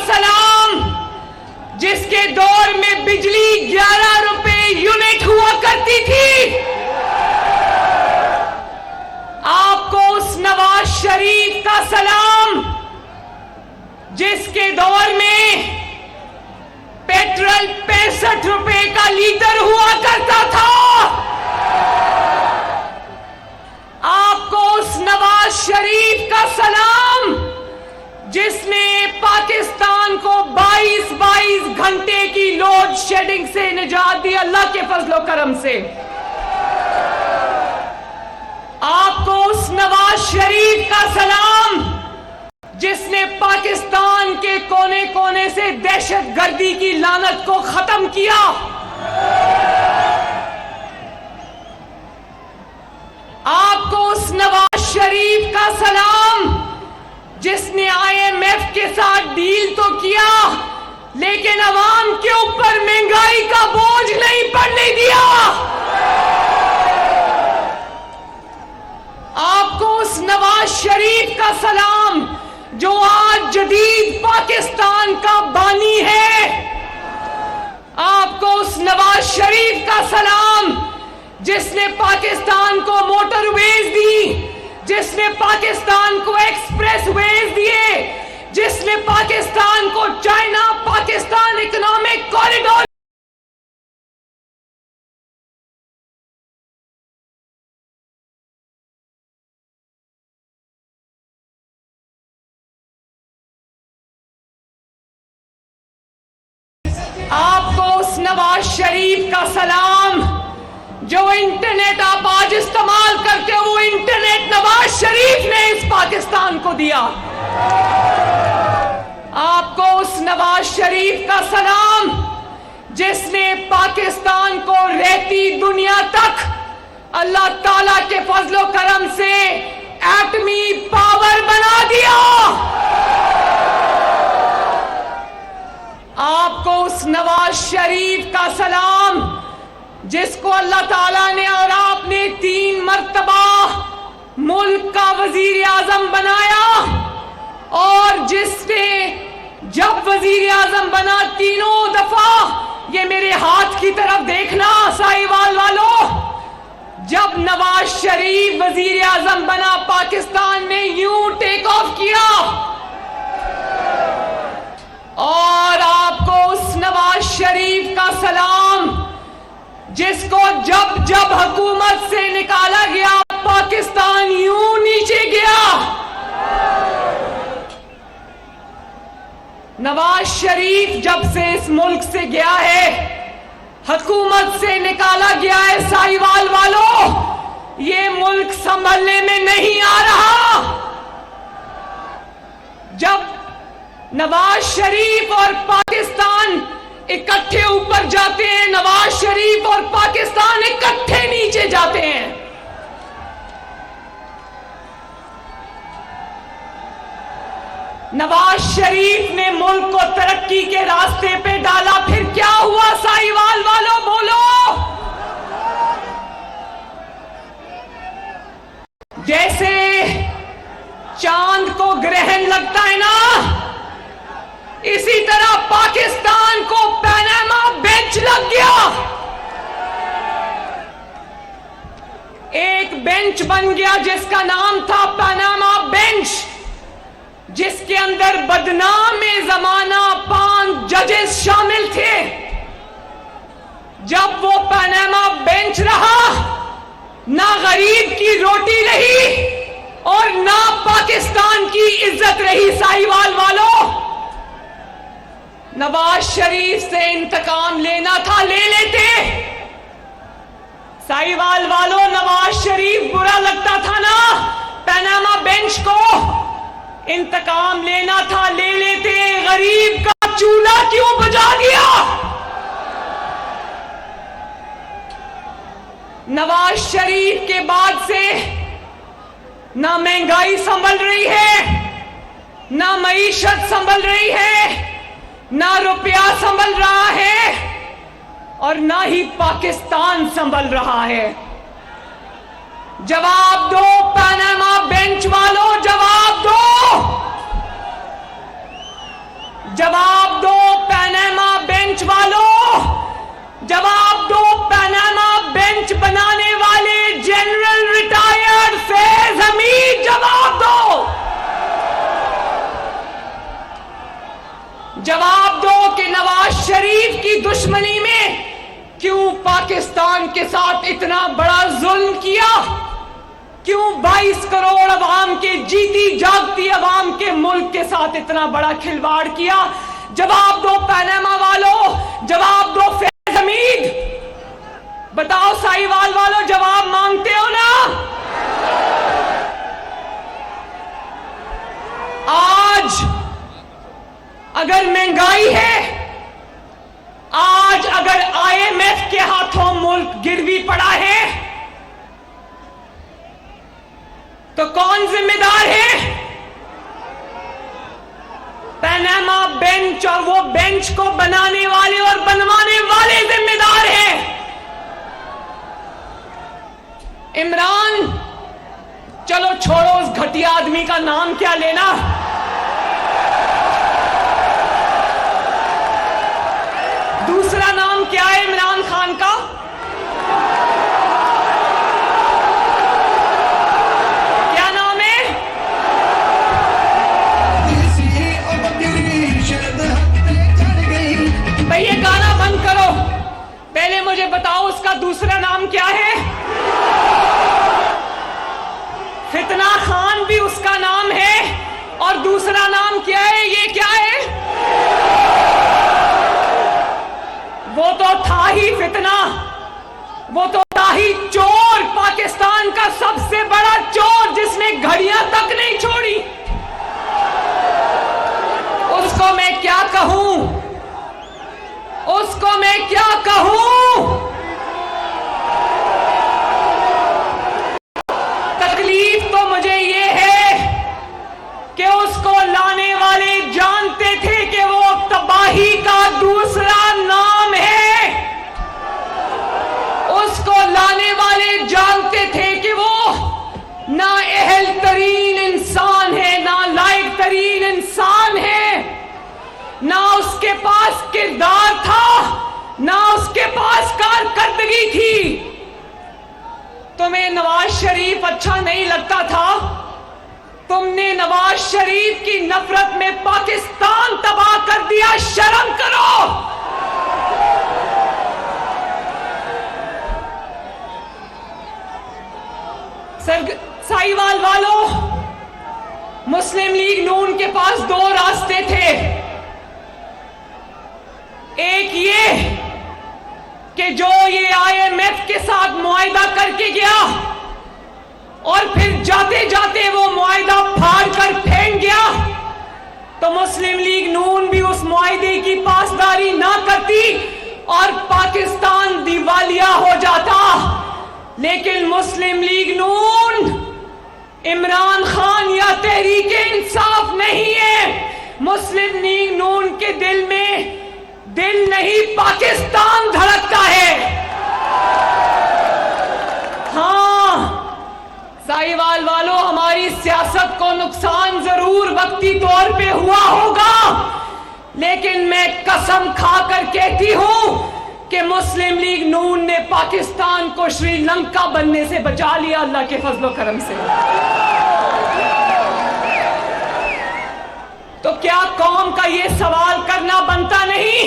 सलाम, जिसके दौर में बिजली 11 रुपए यूनिट हुआ करती थी, आपको उस नवाज शरीफ का सलाम जिसके दौर में पेट्रोल 65 रुपए का लीटर हुआ करता था, आपको उस नवाज शरीफ का सलाम जिसने पाकिस्तान को 22 घंटे की लोड शेडिंग से निजात दी अल्लाह के फजलो करम से। आपको उस नवाज शरीफ का सलाम जिसने पाकिस्तान के कोने कोने से दहशतगर्दी की लानत को खत्म किया। आपको उस नवाज शरीफ का सलाम जिसने IMF के साथ डील तो किया लेकिन अवाम के ऊपर महंगाई का बोझ नहीं पड़ने दिया। आपको उस नवाज शरीफ का सलाम जो आज जदीद पाकिस्तान का बानी है। आपको उस नवाज शरीफ का सलाम जिसने पाकिस्तान को मोटरवेज दी, जिसने पाकिस्तान को एक्सप्रेसवेज दिए, जिसने पाकिस्तान को चाइना पाकिस्तान इकोनॉमिक कॉरिडोर आपको उस नवाज शरीफ का सलाम जो इंटरनेट आप आज इस्तेमाल करते हो वो इंटरनेट नवाज शरीफ ने इस पाकिस्तान को दिया। आपको उस नवाज शरीफ का सलाम जिसने पाकिस्तान को रहती दुनिया तक अल्लाह ताला के फजलो करम से एटमी पावर बना दिया। आपको उस नवाज शरीफ का सलाम जिसको अल्लाह ताला ने और आपने 3 मर्तबा मुल्क का वजीर आजम बनाया और जिसने जब वजीर आजम बना 3 दफा, ये मेरे हाथ की तरफ देखना साहिवाल वालों, जब नवाज शरीफ वजीर आजम बना पाकिस्तान ने यूं टेक ऑफ किया। और आपको उस नवाज शरीफ का सलाम जिसको जब जब हुकूमत से निकाला गया पाकिस्तान यूं नीचे गया। नवाज शरीफ जब से इस मुल्क से गया है, हुकूमत से निकाला गया है, साहिवाल वालों ये मुल्क संभलने में नहीं आ रहा। जब नवाज शरीफ और पाकिस्तान इकट्ठे ऊपर जाते हैं, नवाज शरीफ और पाकिस्तान इकट्ठे नीचे जाते हैं। नवाज शरीफ ने मुल्क को तरक्की के रास्ते पे डाला, फिर क्या हुआ साहिवाल वालों बोलो। जैसे चांद को ग्रहण लगता है ना, इसी तरह पाकिस्तान को पनामा बेंच लग गया। एक बेंच बन गया जिसका नाम था पनामा बेंच, जिसके अंदर बदनाम जमाना 5 जजेस शामिल थे। जब वो पनामा बेंच रहा, ना गरीब की रोटी रही और ना पाकिस्तान की इज्जत रही। साहिवाल वालों नवाज शरीफ से इंतकाम लेना था, ले लेते। साहिवाल वालों नवाज शरीफ बुरा लगता था ना, पनामा बेंच को इंतकाम लेना था, ले लेते। गरीब का चूल्हा क्यों बुझा दिया। नवाज शरीफ के बाद से ना महंगाई संभल रही है, ना मईशत संभल रही है, ना रुपया संभल रहा है और ना ही पाकिस्तान संभल रहा है। जवाब दो पनामा बेंच वालों, जवाब दो। जवाब दो पनामा बेंच वालों, जवाब दो पनामा बेंच बनाने वाले जनरल रिटायर्ड फैज हमीद, जवाब दो। जवाब दो कि नवाज शरीफ की दुश्मनी में क्यों पाकिस्तान के साथ इतना बड़ा जुल्म किया, क्यों 22 करोड़ अवाम के, जीती जागती अवाम के मुल्क के साथ इतना बड़ा खिलवाड़ किया। जवाब दो पनामा वालों, जवाब दो फैज हमीद। बताओ साहिवाल वालों, जवाब मांगते हो ना? आज अगर महंगाई है, आज अगर IMF के हाथों मुल्क गिरवी पड़ा है, तो कौन जिम्मेदार है? पनामा बेंच और वो बेंच को बनाने वाले और बनवाने वाले जिम्मेदार हैं। इमरान, चलो छोड़ो उस घटिया आदमी का नाम क्या लेना, दूसरा नाम क्या है इमरान खान का? क्या नाम है? भाई ये गाना बंद करो, पहले मुझे बताओ उसका दूसरा नाम क्या है? फितना खान भी उसका नाम है, और दूसरा नाम क्या है? ये क्या है? वो तो था ही फितना, वो तो था ही चोर, पाकिस्तान का सबसे बड़ा चोर जिसने घड़ियां तक नहीं छोड़ी। उसको मैं क्या कहूं, उसको मैं क्या कहूं? तकलीफ तो मुझे ये है कि उसको लाने वाले जानते थे कि वो तबाही का दूसरा नाम है। उसको लाने वाले जानते थे कि वो ना अहल तरीन इंसान है, ना लायक तरीन इंसान है, ना उसके पास किरदार था, ना उसके पास कारकर्दगी थी। तुम्हें नवाज शरीफ अच्छा नहीं लगता था? तुमने नवाज शरीफ की नफरत में पाकिस्तान तबाह कर दिया, शर्म करो। साहिवाल वालों, मुस्लिम लीग नून के पास दो रास्ते थे। एक ये कि जो ये IMF के साथ मुआहिदा करके गया और फिर जाते जाते वो मुआहिदा फाड़ कर फेंक गया, तो मुस्लिम लीग नून भी उस मुआहिदे की पासदारी ना करती और पाकिस्तान दिवालिया हो जाता। लेकिन मुस्लिम लीग नून इमरान खान या तहरीक इंसाफ नहीं है। मुस्लिम लीग नून के दिल में दिल नहीं, पाकिस्तान धड़कता है। हाँ साहिवाल वालों, हमारी सियासत को नुकसान जरूर वक्ती तौर पे हुआ होगा, लेकिन मैं कसम खाकर कहती हूं कि मुस्लिम लीग नून ने पाकिस्तान को श्रीलंका बनने से बचा लिया, अल्लाह के फजलो करम से। तो क्या कौम का यह सवाल करना बनता नहीं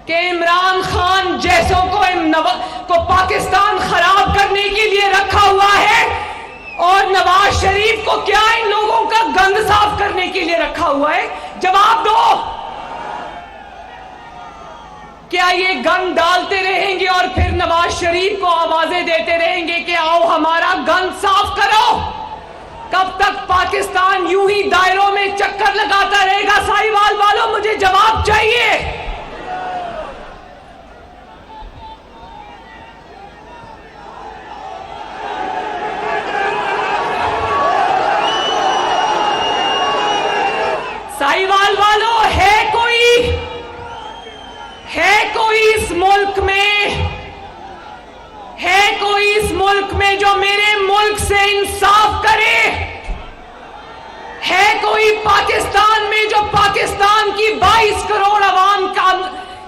कि इमरान खान जैसों को पाकिस्तान खराब करने के लिए रखा हुआ है, और नवाज शरीफ को क्या इन लोगों का गंद साफ करने के लिए रखा हुआ है? जवाब दो। क्या ये गंद डालते रहेंगे और फिर नवाज शरीफ को आवाजें देते रहेंगे कि आओ हमारा गंद साफ करो? कब तक पाकिस्तान यूं ही दायरों में चक्कर लगाता रहेगा? साहिवाल वालों, मुझे जवाब चाहिए। साहिवाल वालों, है कोई इस मुल्क में, है कोई इस मुल्क में जो मेरे मुल्क से इंसाफ करे? है कोई पाकिस्तान में जो पाकिस्तान की 22 करोड़ आवाम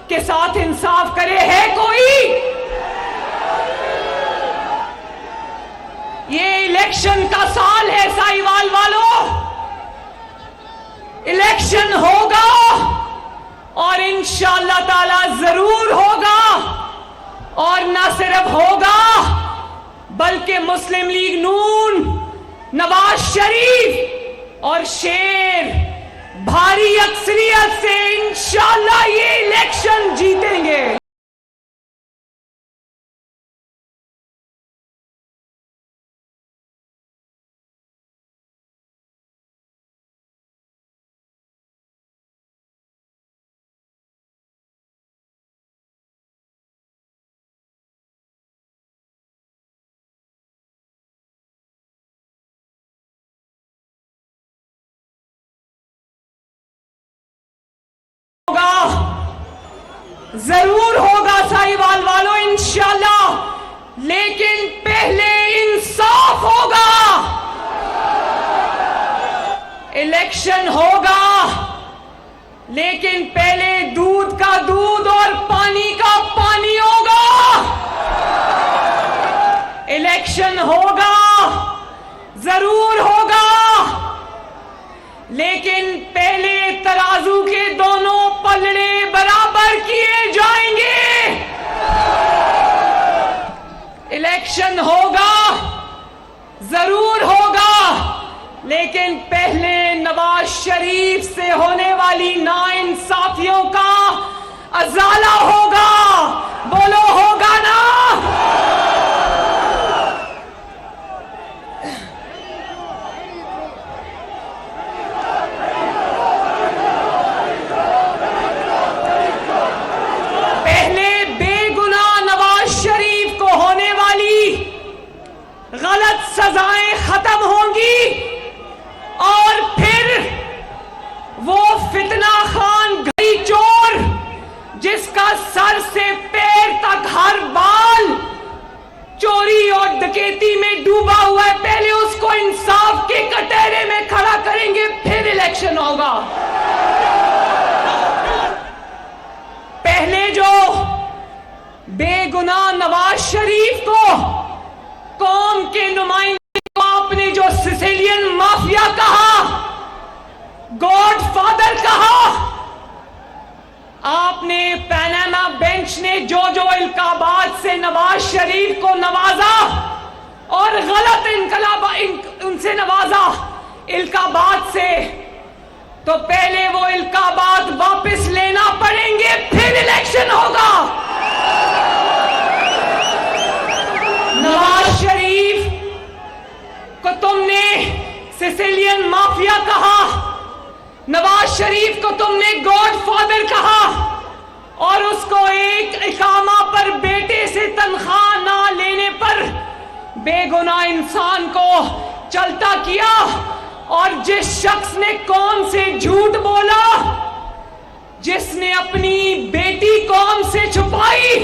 के साथ इंसाफ करे? है कोई? ये इलेक्शन का साल है साहिवाल वालों, इलेक्शन होगा और इंशाअल्लाह ताला जरूर होगा। और ना सिर्फ होगा बल्कि मुस्लिम लीग नून, नवाज शरीफ और शेर भारी अक्सरियत से इंशाअल्लाह ये इलेक्शन जीतेंगे। जरूर होगा साहिवाल वालों इंशाअल्लाह, लेकिन पहले इंसाफ होगा। इलेक्शन होगा लेकिन पहले दूध का दूध और पानी का पानी होगा। इलेक्शन होगा, जरूर होगा, लेकिन पहले तराजू के दोनों पलड़े बराबर किए जाएंगे। इलेक्शन होगा, जरूर होगा, लेकिन पहले नवाज शरीफ से होने वाली नाइंसाफियों का अजाला होगा। बोलो होगा ना? गलत सजाएं खत्म होंगी और फिर वो फितना खान घड़ी चोर जिसका सर से पैर तक हर बाल चोरी और डकैती में डूबा हुआ है, पहले उसको इंसाफ के कटहरे में खड़ा करेंगे, फिर इलेक्शन होगा। पहले जो बेगुनाह नवाज शरीफ को कौम के नुमाइंदे को आपने जो सिसिलियन माफिया कहा, गॉड फादर कहा, आपने पनामा बेंच ने जो इल्काबात से नवाज शरीफ को नवाजा और गलत उनसे नवाजा इल्काबात से, तो पहले वो इल्काबात वापस लेना पड़ेंगे, फिर इलेक्शन होगा। नवाज शरीफ को तुमने सिसिलियन माफिया कहा, नवाज शरीफ को तुमने गॉड फादर कहा और उसको एक इकामा पर बेटे से तनख्वाह ना लेने पर बेगुनाह इंसान को चलता किया। और जिस शख्स ने कौम से झूठ बोला, जिसने अपनी बेटी कौम से छुपाई,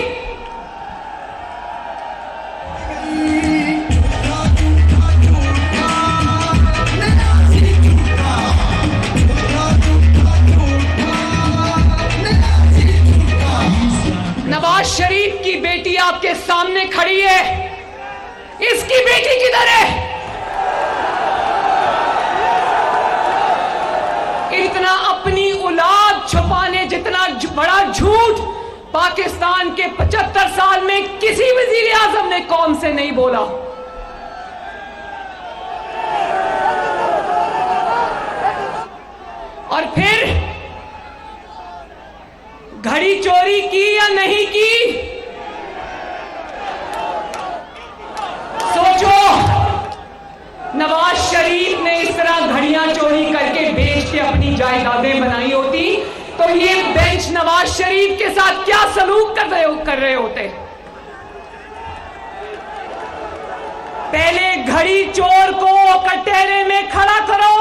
नवाज शरीफ की बेटी आपके सामने खड़ी है, इसकी बेटी किधर है? इतना अपनी औलाद छुपाने जितना बड़ा झूठ पाकिस्तान के 75 साल में किसी वजीर आजम ने कौम से नहीं बोला। और फिर घड़ी चोरी की या नहीं की, सोचो। नवाज शरीफ ने इस तरह घड़ियां चोरी करके बेच के अपनी जायदादें बनाई होती तो ये बेंच नवाज शरीफ के साथ क्या सलूक कर रहे होते? पहले घड़ी चोर को कटहरे में खड़ा करो,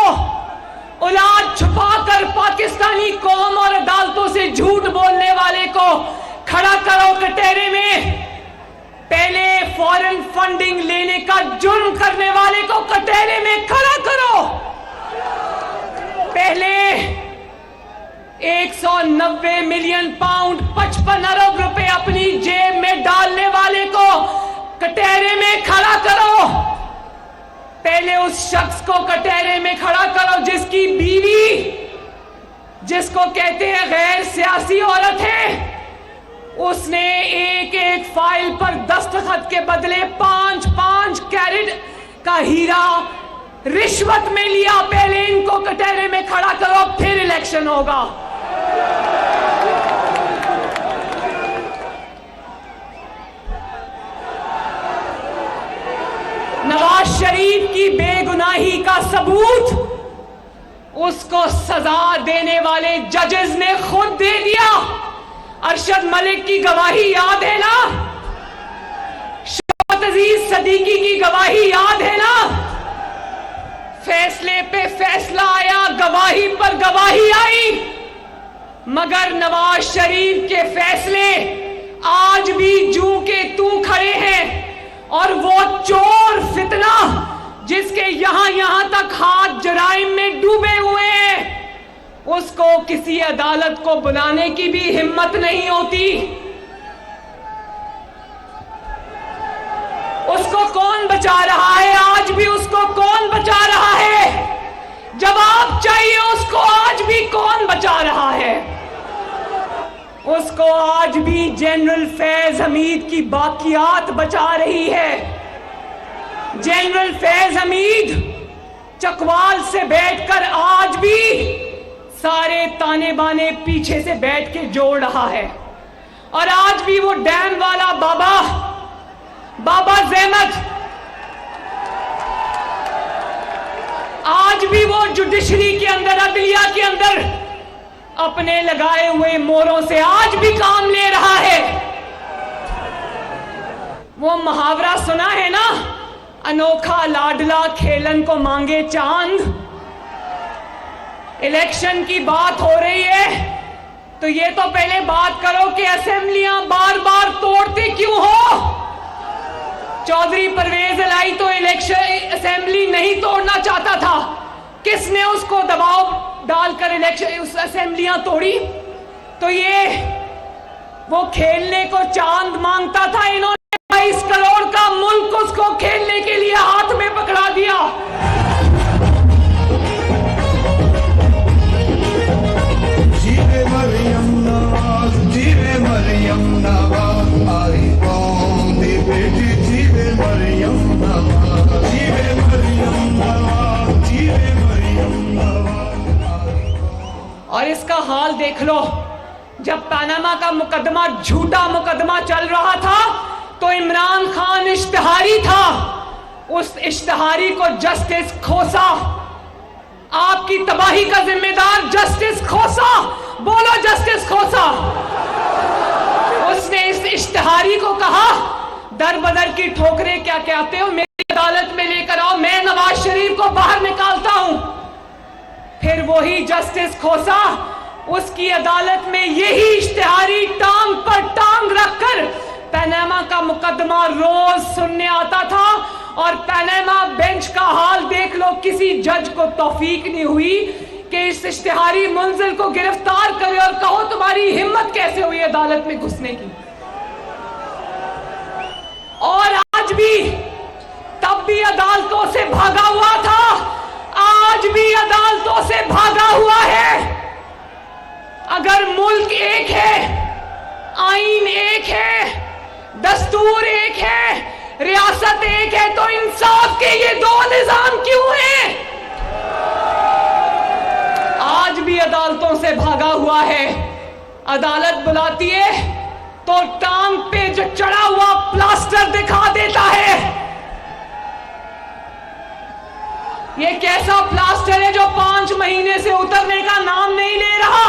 औलाद छुपाकर पाकिस्तानी कौम और अदालतों से झूठ बोलने वाले को खड़ा करो कटहरे में। पहले फॉरेन फंडिंग लेने का जुर्म करने वाले को कटहरे में खड़ा करो। पहले 190 मिलियन पाउंड 55 अरब रुपए अपनी जेब में डालने वाले को कटहरे में खड़ा करो। पहले उस शख्स को कटहरे में खड़ा करो जिसकी बीवी, जिसको कहते हैं गैर सियासी औरत है, उसने एक एक फाइल पर दस्तखत के बदले 5-5 कैरेट का हीरा रिश्वत में लिया। पहले इनको कटहरे में खड़ा करो, फिर इलेक्शन होगा। नवाज शरीफ की बेगुनाही का सबूत उसको सजा देने वाले जजेस ने खुद दे दिया। अरशद मलिक की गवाही याद है ना, शौकत अजीज सदीकी की गवाही याद है ना। फैसले पे फैसला आया, गवाही पर गवाही आई, मगर नवाज शरीफ के फैसले आज भी जूं के तू खड़े हैं। और वो चोर फितना जिसके यहां तक हाथ जराइम में डूबे हुए हैं, उसको किसी अदालत को बुलाने की भी हिम्मत नहीं होती। उसको कौन बचा रहा है? आज भी उसको कौन बचा रहा है? जवाब चाहिए उसको। आज भी कौन बचा रहा है उसको? आज भी जनरल फैज हमीद की बाकियात बचा रही है। जनरल फैज हमीद चकवाल से बैठकर आज भी सारे ताने बाने पीछे से बैठ के जोड़ रहा है। और आज भी वो डैम वाला बाबा ज़हमत, आज भी वो जुडिशरी के अंदर, अदलिया के अंदर अपने लगाए हुए मोरों से आज भी काम ले रहा है। वो मुहावरा सुना है ना, अनोखा लाडला खेलन को मांगे चांद। इलेक्शन की बात हो रही है तो ये तो पहले बात करो कि असेंबलियां बार बार तोड़ते क्यों हो। चौधरी परवेज इलाही तो इलेक्शन असेंबली नहीं तोड़ना चाहता था, किसने उसको दबाव डालकर इलेक्शन उस असेंबलियां तोड़ी? तो ये वो खेलने को चांद मांगता था, इन्होंने 22 करोड़ का मुल्क उसको खेलने के लिए हाथ में पकड़ा दिया। जीवे मरियम नवाज, जीवे मरियम नवाज, आई कौम दी बेटी, जीवे मरियम नवाज, जीवे मरियम नवाज, जीवे मरियम नवाज। और इसका हाल देख लो, जब पनामा का मुकदमा झूठा मुकदमा चल रहा था तो इमरान खान इश्तिहारी था, उस इश्तिहारी को जस्टिस खोसा। आपकी तबाही का जिम्मेदार जस्टिस खोसा, बोलो जस्टिस खोसा। उसने इस इश्तिहारी को कहा, दर बदर की ठोकरें क्या कहते हो, मेरी अदालत में लेकर आओ, मैं नवाज शरीफ को बाहर निकालता हूं। फिर वही जस्टिस खोसा उसकी अदालत में यही इश्तिहारी टांग पर टांग रखकर पनामा का मुकदमा रोज सुनने आता था। और पनामा बेंच का हाल देख लो, किसी जज को तौफीक नहीं हुई कि इस इश्तिहारी मुंजिल को गिरफ्तार करे और कहो तुम्हारी हिम्मत कैसे हुई अदालत में घुसने की। और आज भी, तब भी अदालतों से भागा हुआ था, आज भी अदालतों से भागा हुआ है। अगर मुल्क एक है, आईन एक है, दस्तूर एक है, रियासत एक है, तो इंसाफ के ये दो निजाम क्यों हैं? आज भी अदालतों से भागा हुआ है। अदालत बुलाती है तो टांग पे जो चढ़ा हुआ प्लास्टर दिखा देता है। ये कैसा प्लास्टर है जो 5 महीने से उतरने का नाम नहीं ले रहा।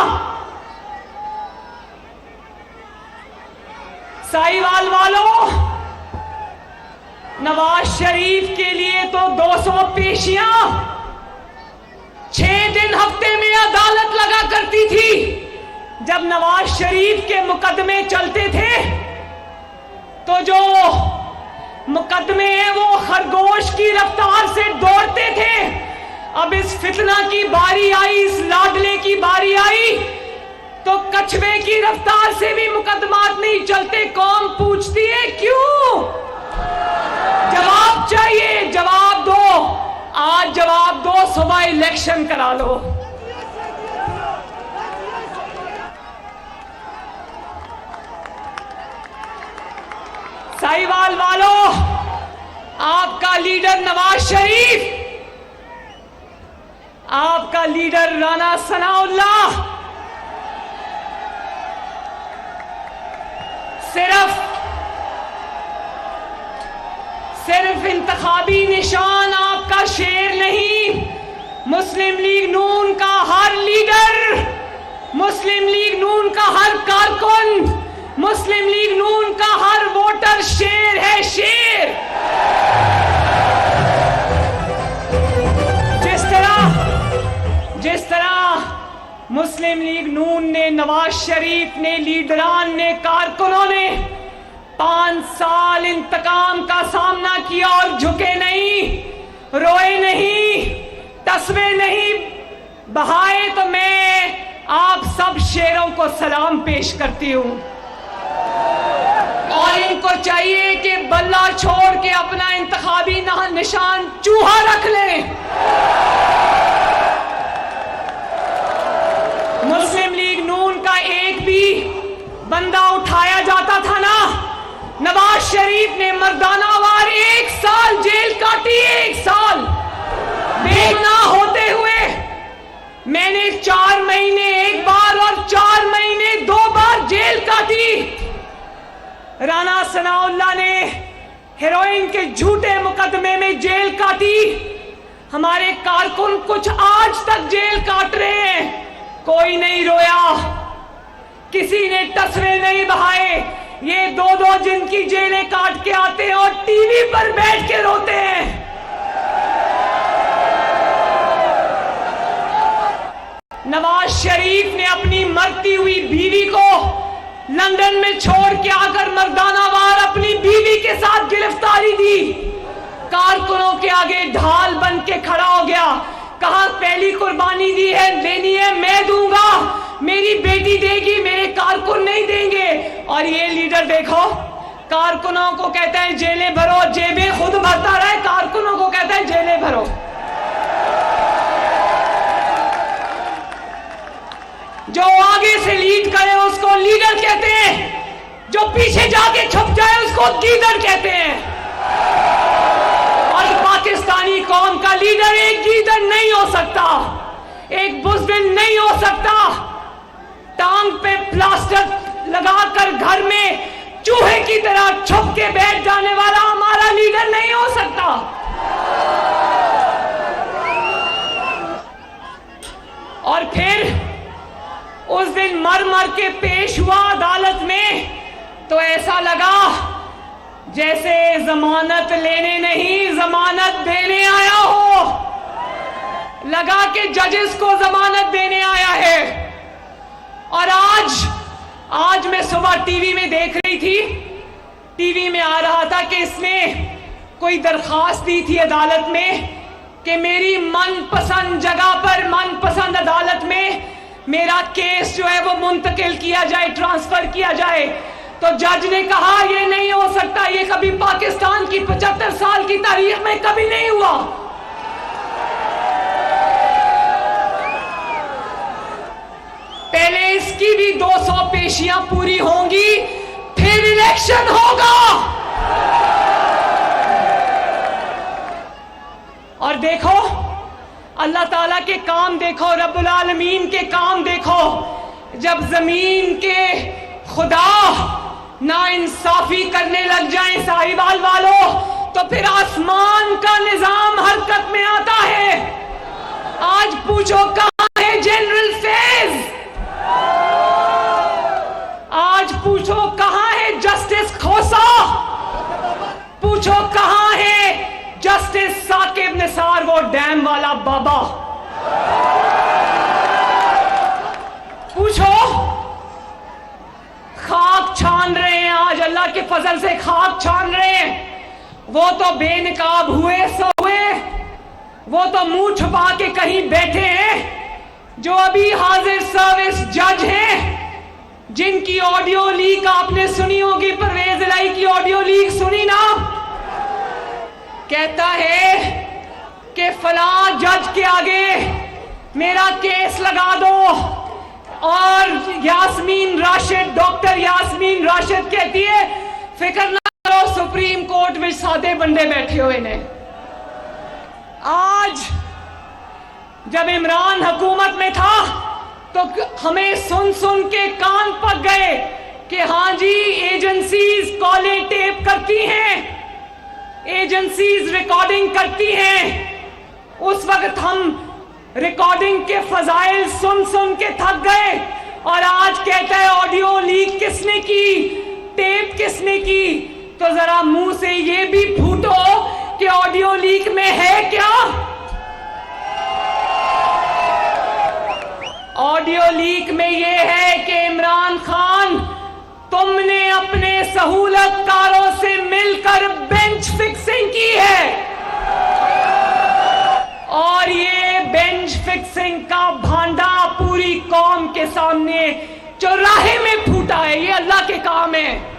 साहिवाल वालों, नवाज शरीफ के लिए तो 200 पेशियां 6 दिन हफ्ते में अदालत लगा करती थी। जब नवाज शरीफ के मुकदमे चलते थे तो जो मुकदमे हैं वो खरगोश की रफ्तार से दौड़ते थे। अब इस फितना की बारी आई, इस लाडले की बारी आई तो कछुए की रफ्तार से भी मुकदमात नहीं चलते। कौम पूछती है क्यों? जवाब चाहिए, जवाब दो, आज जवाब दो, सुबह इलेक्शन करा लो। साहिवाल वालों, आपका लीडर नवाज शरीफ, आपका लीडर राना सनाउल्लाह सिर्फ इंतखाबी निशान आपका शेर नहीं, मुस्लिम लीग नून का हर लीडर, मुस्लिम लीग नून का हर कारकुन, मुस्लिम लीग नून का हर वोटर शेर है, शेर। जिस तरह मुस्लिम लीग नून ने, नवाज शरीफ ने, लीडरान ने, कारकुनों ने 5 साल इंतकाम का सामना किया और झुके नहीं, रोए नहीं, तस्वे नहीं बहाए, तो मैं आप सब शेरों को सलाम पेश करती हूं। और इनको चाहिए कि बल्ला छोड़ के अपना इंतखाबी निशान चूहा रख लें। मुस्लिम लीग नून का एक भी बंदा उठाया जाता था ना, नवाज शरीफ ने मर्दानावार 1 साल जेल काटी, 1 साल बेगुनाह होते हुए। मैंने 4 महीने 1 बार और 4 महीने 2 बार जेल काटी। राना सनाउल्लाह ने हेरोइन के झूठे मुकदमे में जेल काटी। हमारे कारकुन कुछ आज तक जेल काट रहे हैं, कोई नहीं रोया, किसी ने तस्वीर नहीं बहाए। ये 2-2 दिन की जेलें काट के आते हैं और टीवी पर बैठ के रोते हैं। नवाज शरीफ ने अपनी मरती हुई बीवी को लंदन में छोड़ के आकर मर्दानावार अपनी बीवी के साथ गिरफ्तारी दी। कारकुनों के आगे ढाल बन के खड़ा हो गया, कहा पहली कुर्बानी दी है, लेनी है मैं दूंगा, मेरी बेटी देगी, मेरे कारकुन नहीं देंगे। और ये लीडर देखो, कारकुनों को कहता है जेलें भरो, जेबें खुद भरता रहे, कारकुनों को कहता है जेलें भरो। जो आगे से लीड करे उसको लीडर कहते हैं, जो पीछे जाके छुप जाए उसको गीदड़ कहते हैं। और पाकिस्तानी कौम का लीडर एक गीदड़ नहीं हो सकता, एक बुज़दिल नहीं हो सकता। टांग पे प्लास्टर लगाकर घर में चूहे की तरह छुप के बैठ जाने वाला हमारा लीडर नहीं हो सकता। और फिर उस दिन मर मर के पेश हुआ अदालत में, तो ऐसा लगा जैसे जमानत लेने नहीं जमानत देने आया हो। लगा कि जजेस को जमानत देने आया है। और आज मैं सुबह टीवी में देख रही थी, टीवी में आ रहा था कि इसने कोई दरखास्त दी थी अदालत में कि मेरी मनपसंद जगह पर, मनपसंद अदालत में मेरा केस जो है वो मुंतकिल किया जाए, ट्रांसफर किया जाए। तो जज ने कहा ये नहीं हो सकता, ये कभी पाकिस्तान की 75 साल की तारीख में कभी नहीं हुआ। पहले इसकी भी 200 पेशियां पूरी होंगी, फिर इलेक्शन होगा। और देखो अल्लाह ताला के काम देखो, रब्बुल आलमीन के काम देखो। जब जमीन के खुदा नाइंसाफी करने लग जाएं साहिवाल वालों, तो फिर आसमान का निजाम हरकत में आता है। आज पूछो कहां है जनरल फैज, आज पूछो कहां है जस्टिस खोसा, पूछो कहां है जस्टिस साकिब निसार, वो डैम वाला बाबा। पूछो, खाक छान रहे हैं, आज अल्लाह के फजल से खाक छान रहे हैं। वो तो बेनकाब हुए सो हुए, वो तो मुंह छुपा के कहीं बैठे हैं। जो अभी हाजिर सर्विस जज हैं, जिनकी ऑडियो लीक आपने सुनी होगी, परवेज इलाही की ऑडियो लीक सुनी ना, कहता है कि फला जज के आगे मेरा केस लगा दो, और यास्मीन राशिद, डॉक्टर यास्मीन राशिद कहती है फिक्र ना करो, सुप्रीम कोर्ट में सादे बंदे बैठे हुए ने। आज जब इमरान हुकूमत में था तो हमें सुन सुन के कान पक गए कि हाँ जी, एजेंसीज कॉलें टेप करती हैं, एजेंसीज रिकॉर्डिंग करती हैं। उस वक्त हम रिकॉर्डिंग के फजाइल सुन सुन के थक गए, और आज कहता है ऑडियो लीक किसने की, टेप किसने की। तो जरा मुंह से ये भी फूटो कि ऑडियो लीक में है क्या। ऑडियो लीक में ये है कि इमरान खान, तुमने अपने सहूलतकारों से मिलकर बेंच फिक्सिंग की है, और ये बेंच फिक्सिंग का भांडा पूरी कौम के सामने चौराहे में फूटा है। ये अल्लाह के काम है।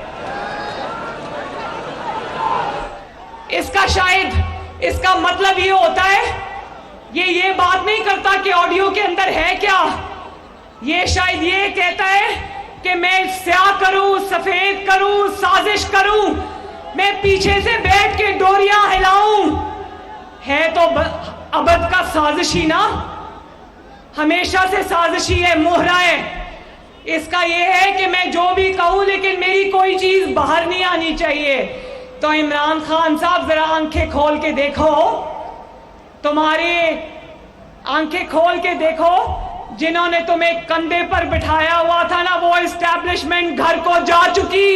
इसका शायद इसका मतलब ये होता है, ये बात नहीं करता कि ऑडियो के अंदर है क्या। ये शायद ये कहता है कि मैं स्याह करूं, सफेद करूं, साजिश करूं, मैं पीछे से बैठ के डोरियां हिलाऊं। है तो अबद का साजिशी ना, हमेशा से साजिशी है, मोहरा है। इसका यह है कि मैं जो भी कहूं लेकिन मेरी कोई चीज बाहर नहीं आनी चाहिए। तो इमरान खान साहब, जरा आंखें खोल के देखो, तुम्हारी आंखें खोल के देखो, जिन्होंने तुम्हें कंधे पर बिठाया हुआ था ना, वो एस्टैब्लिशमेंट घर को जा चुकी,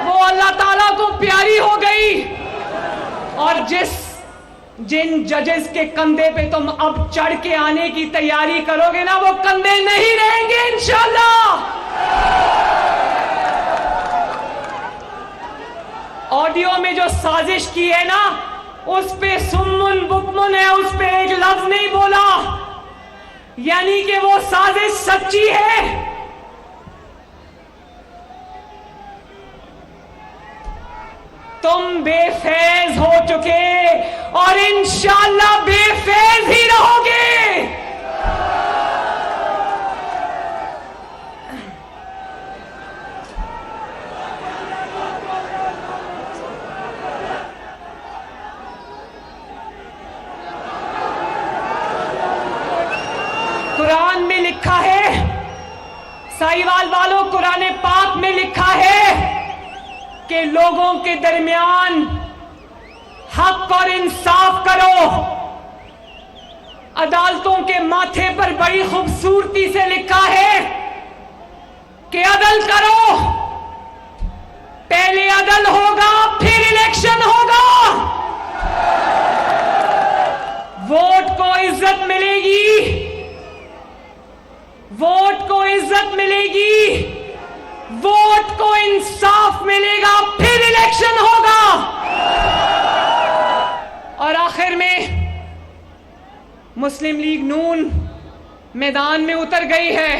वो अल्लाह ताला को प्यारी हो गई। और जिन जजेस के कंधे पे तुम अब चढ़ के आने की तैयारी करोगे ना, वो कंधे नहीं रहेंगे इंशाल्लाह। ऑडियो में जो साजिश की है ना, उस पे सुम्मुन बुकमुन है, उस पे एक लफ्ज नहीं बोला, यानी कि वो साजिश सच्ची है। तुम बेफैज हो चुके और इंशाल्लाह बेफैज ही रहोगे। कुरान में लिखा है, साहिवाल वालों, कुरान पाक में लिखा है कि लोगों के दरमियान हक और इंसाफ करो। अदालतों के माथे पर बड़ी खूबसूरती से लिखा है कि अदल करो। पहले अदल होगा, फिर इलेक्शन होगा। वोट को इज्जत मिलेगी, वोट को इज्जत मिलेगी, वोट को इंसाफ मिलेगा, फिर इलेक्शन होगा। और आखिर में मुस्लिम लीग नून मैदान में उतर गई है।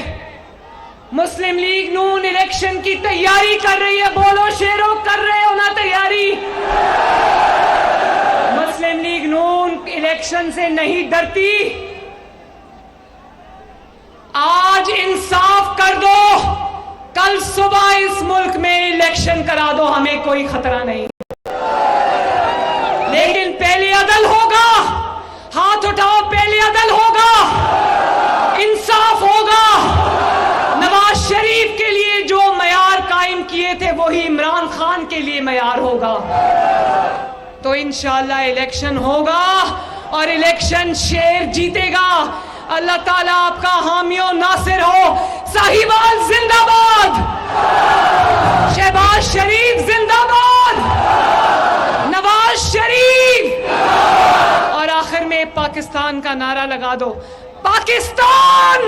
मुस्लिम लीग नून इलेक्शन की तैयारी कर रही है। बोलो शेरों, कर रहे हो ना तैयारी? मुस्लिम लीग नून इलेक्शन से नहीं डरती। आज इंसाफ कर दो, कल सुबह इस मुल्क में इलेक्शन करा दो, हमें कोई खतरा नहीं। लेकिन पहले अदल होगा, हाथ उठाओ, पहले अदल होगा, इंसाफ होगा। नवाज शरीफ के लिए जो मयार कायम किए थे वही इमरान खान के लिए मयार होगा। तो इंशाल्लाह इलेक्शन होगा और इलेक्शन शेर जीतेगा। अल्लाह ताला आपका हामियों नासिर हो। साहिवाल जिंदाबाद, शहबाज शरीफ जिंदाबाद, नवाज शरीफ। और आखिर में पाकिस्तान का नारा लगा दो, पाकिस्तान।